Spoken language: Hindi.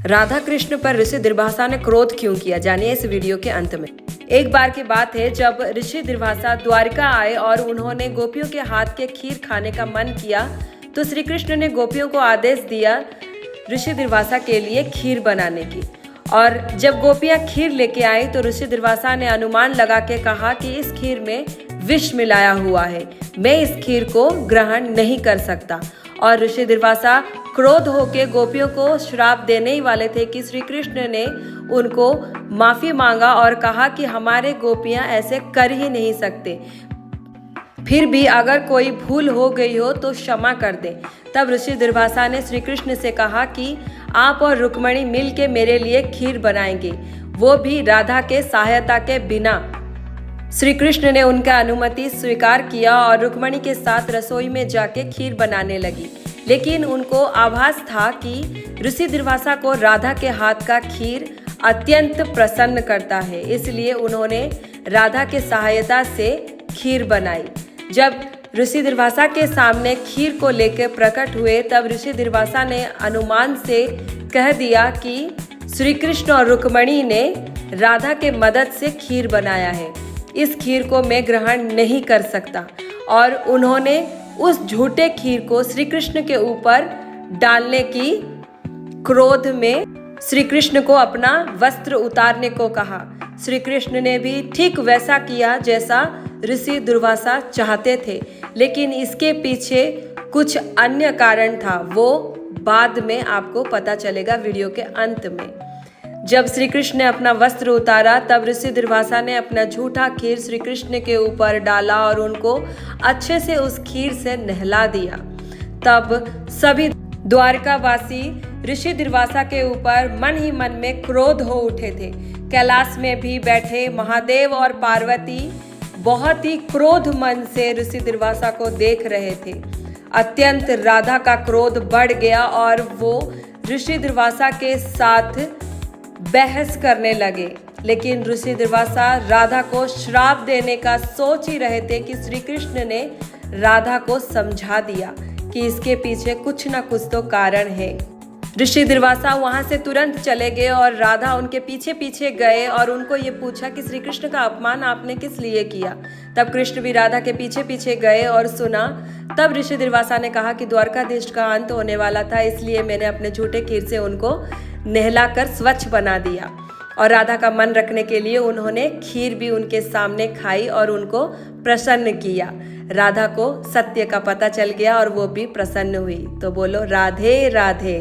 राधा कृष्ण पर ऋषि दुर्वासा ने क्रोध क्यों किया, जानिए इस वीडियो के अंत में। एक बार की बात है जब ऋषि दुर्वासा द्वारिका आए और उन्होंने गोपियों के हाथ के खीर खाने का मन किया तो श्री कृष्ण ने गोपियों को आदेश दिया ऋषि दुर्वासा के लिए खीर बनाने की। और जब गोपियां खीर लेके आई तो ऋषि दुर्वासा ने अनुमान लगा के कहा कि इस खीर में विष मिलाया हुआ है, मैं इस खीर को ग्रहण नहीं कर सकता। और ऋषि दुर्वासा क्रोध होकर गोपियों को श्राप देने ही वाले थे कि श्री कृष्ण ने उनको माफी मांगा और कहा कि हमारे गोपियां ऐसे कर ही नहीं सकते, फिर भी अगर कोई भूल हो गई हो तो क्षमा कर दे। तब ऋषि दुर्वासा ने श्री कृष्ण से कहा कि आप और रुक्मणी मिल के मेरे लिए खीर बनाएंगे, वो भी राधा के सहायता के बिना। श्री कृष्ण ने उनका अनुमति स्वीकार किया और रुक्मणी के साथ रसोई में जाके खीर बनाने लगी। लेकिन उनको आभास था कि ऋषि दुर्वासा को राधा के हाथ का खीर अत्यंत प्रसन्न करता है, इसलिए उन्होंने राधा के सहायता से खीर बनाई। जब ऋषि दुर्वासा के सामने खीर को लेकर प्रकट हुए तब ऋषि दुर्वासा ने अनुमान से कह दिया कि श्री कृष्ण और रुक्मणी ने राधा के मदद से खीर बनाया है, इस खीर को मैं ग्रहण नहीं कर सकता। और उन्होंने उस झूठे खीर को श्री कृष्ण के ऊपर डालने की क्रोध में श्री कृष्ण को अपना वस्त्र उतारने को कहा। श्री कृष्ण ने भी ठीक वैसा किया जैसा ऋषि दुर्वासा चाहते थे, लेकिन इसके पीछे कुछ अन्य कारण था, वो बाद में आपको पता चलेगा वीडियो के अंत में। जब श्री कृष्ण ने अपना वस्त्र उतारा तब ऋषि दुर्वासा ने अपना झूठा खीर श्री कृष्ण के ऊपर डाला और उनको अच्छे से उस खीर से नहला दिया। तब सभी द्वारकावासी ऋषि दुर्वासा के ऊपर मन ही मन में क्रोध हो उठे थे। कैलाश में भी बैठे महादेव और पार्वती बहुत ही क्रोध मन से ऋषि दुर्वासा को देख रहे थे। अत्यंत राधा का क्रोध बढ़ गया और वो ऋषि दुर्वासा के साथ बहस करने लगे। लेकिन ऋषि दुर्वासा राधा को श्राप देने का सोच ही रहे थे कि श्री कृष्ण ने राधा को समझा दिया कि इसके पीछे कुछ ना कुछ तो कारण है। ऋषि दुर्वासा वहां से तुरंत चले गए और राधा उनके पीछे पीछे गए और उनको ये पूछा कि श्री कृष्ण का अपमान आपने किस लिए किया। तब कृष्ण भी राधा के पीछे पीछे गए और सुना। तब ऋषि दुर्वासा ने कहा कि द्वारकाधीश का अंत होने वाला था, इसलिए मैंने अपने झूठे खीर से उनको नहलाकर स्वच्छ बना दिया। और राधा का मन रखने के लिए उन्होंने खीर भी उनके सामने खाई और उनको प्रसन्न किया। राधा को सत्य का पता चल गया और वो भी प्रसन्न हुई। तो बोलो राधे राधे।